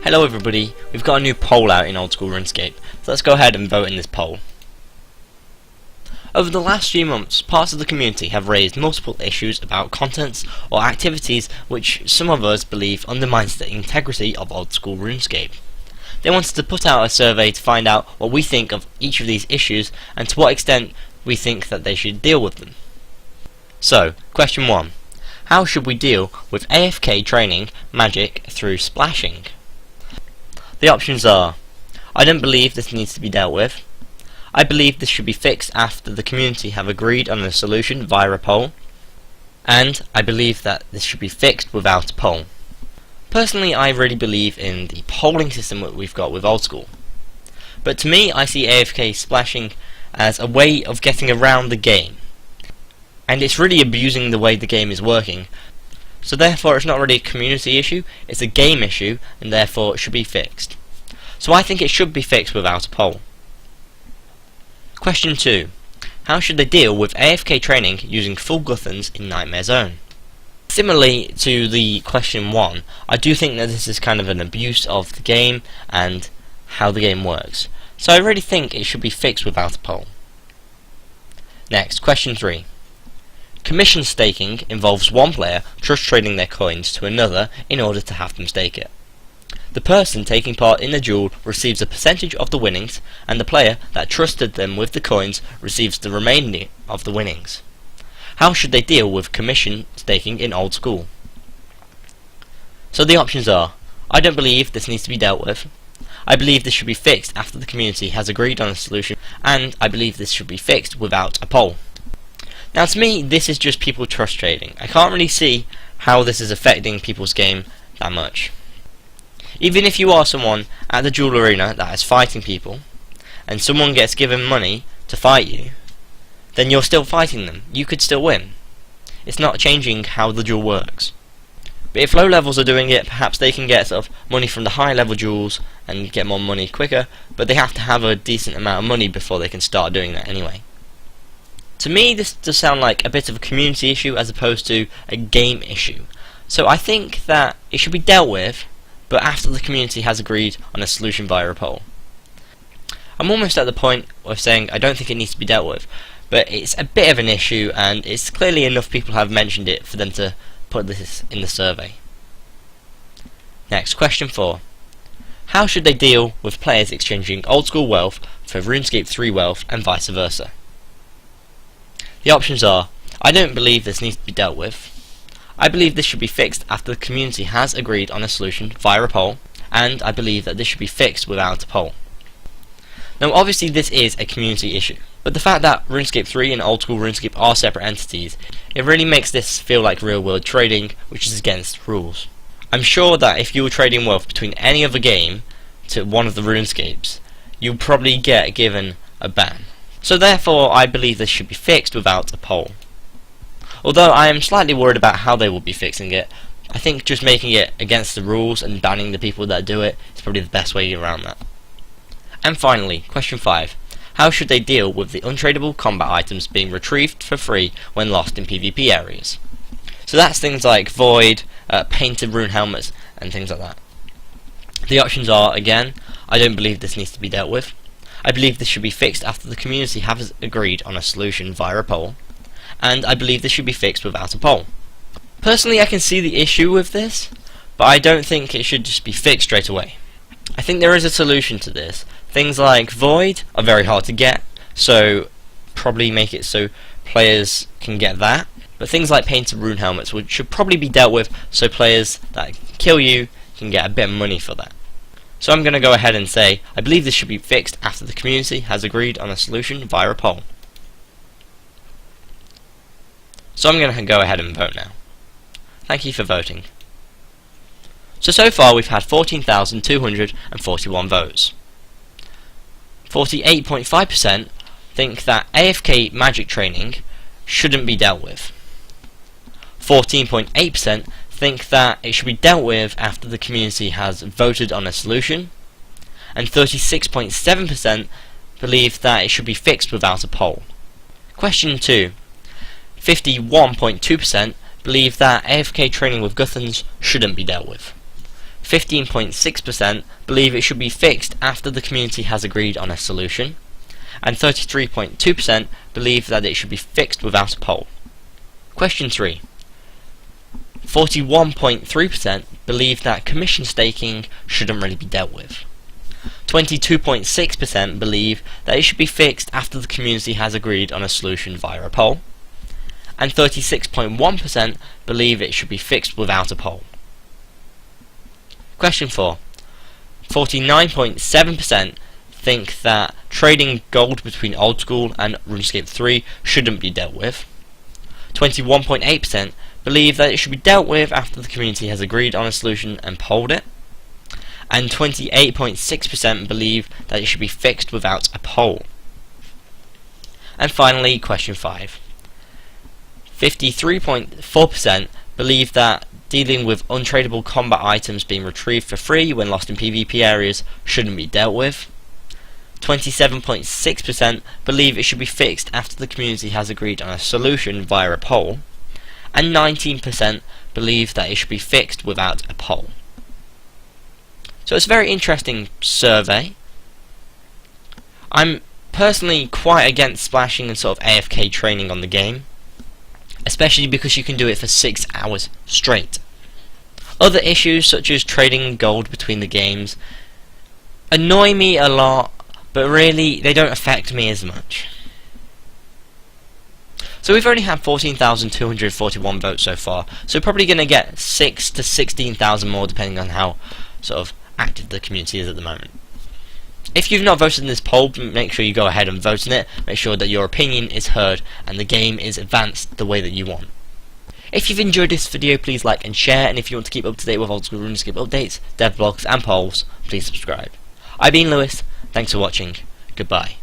Hello everybody, we've got a new poll out in Old School RuneScape, so let's go ahead and vote in this poll. Over the last few months, parts of the community have raised multiple issues about contents or activities which some of us believe undermines the integrity of Old School RuneScape. They wanted to put out a survey to find out what we think of each of these issues and to what extent we think that they should deal with them. So, question 1. How should we deal with AFK training magic through splashing? The options are: I don't believe this needs to be dealt with. I believe this should be fixed after the community have agreed on a solution via a poll. And I believe that this should be fixed without a poll. Personally, I really believe in the polling system that we've got with Old School. But to me, I see AFK splashing as a way of getting around the game. And it's really abusing the way the game is working. So therefore it's not really a community issue, it's a game issue, and therefore it should be fixed. So I think it should be fixed without a poll. Question 2. How should they deal with AFK training using full Guthans in Nightmare Zone? Similarly to the question 1, I do think that this is kind of an abuse of the game and how the game works. So I really think it should be fixed without a poll. Next, question 3. Commission staking involves one player trust trading their coins to another in order to have them stake it. The person taking part in the duel receives a percentage of the winnings, and the player that trusted them with the coins receives the remainder of the winnings. How should they deal with commission staking in Old School? So the options are: I don't believe this needs to be dealt with. I believe this should be fixed after the community has agreed on a solution, and I believe this should be fixed without a poll. Now to me, this is just people trust trading. I can't really see how this is affecting people's game that much. Even if you are someone at the duel arena that is fighting people, and someone gets given money to fight you, then you're still fighting them. You could still win. It's not changing how the duel works. But if low levels are doing it, perhaps they can get sort of money from the high level duels and get more money quicker, but they have to have a decent amount of money before they can start doing that anyway. To me, this does sound like a bit of a community issue as opposed to a game issue. So I think that it should be dealt with, but after the community has agreed on a solution via a poll. I'm almost at the point of saying I don't think it needs to be dealt with, but it's a bit of an issue, and it's clearly enough people have mentioned it for them to put this in the survey. Next, question 4. How should they deal with players exchanging Old School wealth for RuneScape 3 wealth and vice versa? The options are: I don't believe this needs to be dealt with. I believe this should be fixed after the community has agreed on a solution via a poll, and I believe that this should be fixed without a poll. Now obviously this is a community issue, but the fact that RuneScape 3 and Old School RuneScape are separate entities, it really makes this feel like real world trading, which is against rules. I'm sure that if you were trading wealth between any other game to one of the RuneScapes, you'd probably get given a ban. So therefore I believe this should be fixed without a poll. Although I am slightly worried about how they will be fixing it, I think just making it against the rules and banning the people that do it is probably the best way around that. And finally, question 5. How should they deal with the untradeable combat items being retrieved for free when lost in PvP areas? So that's things like Void, painted rune helmets, and things like that. The options are, again, I don't believe this needs to be dealt with. I believe this should be fixed after the community has agreed on a solution via a poll, and I believe this should be fixed without a poll. Personally, I can see the issue with this, but I don't think it should just be fixed straight away. I think there is a solution to this. Things like Void are very hard to get, so probably make it so players can get that. But things like painted rune helmets should probably be dealt with so players that kill you can get a bit of money for that. So I'm going to go ahead and say I believe this should be fixed after the community has agreed on a solution via a poll. So I'm going to go ahead and vote now. Thank you for voting. So far we've had 14,241 votes. 48.5% think that AFK magic training shouldn't be dealt with. 14.8% think that it should be dealt with after the community has voted on a solution, and 36.7% believe that it should be fixed without a poll. Question 2. 51.2% believe that AFK training with Guthans shouldn't be dealt with. 15.6% believe it should be fixed after the community has agreed on a solution, and 33.2% believe that it should be fixed without a poll. Question 3. 41.3% believe that commission staking shouldn't really be dealt with. 22.6% believe that it should be fixed after the community has agreed on a solution via a poll, and 36.1% believe it should be fixed without a poll. Question 4. 49.7% think that trading gold between Old School and RuneScape 3 shouldn't be dealt with. 21.8% believe that it should be dealt with after the community has agreed on a solution and polled it. And 28.6% believe that it should be fixed without a poll. And finally, question 5. 53.4% believe that dealing with untradeable combat items being retrieved for free when lost in PvP areas shouldn't be dealt with. 27.6% believe it should be fixed after the community has agreed on a solution via a poll, and 19% believe that it should be fixed without a poll. So it's a very interesting survey. I'm personally quite against splashing and sort of AFK training on the game, especially because you can do it for 6 hours straight. Other issues such as trading gold between the games annoy me a lot, but really they don't affect me as much. So we've only had 14,241 votes so far, so we're probably going to get 6 to 16,000 more depending on how sort of active the community is at the moment. If you've not voted in this poll, make sure you go ahead and vote in it. Make sure that your opinion is heard and the game is advanced the way that you want. If you've enjoyed this video, please like and share, and if you want to keep up to date with Old School RuneScape updates, dev blogs and polls, please subscribe. I've been Lewis, thanks for watching, goodbye.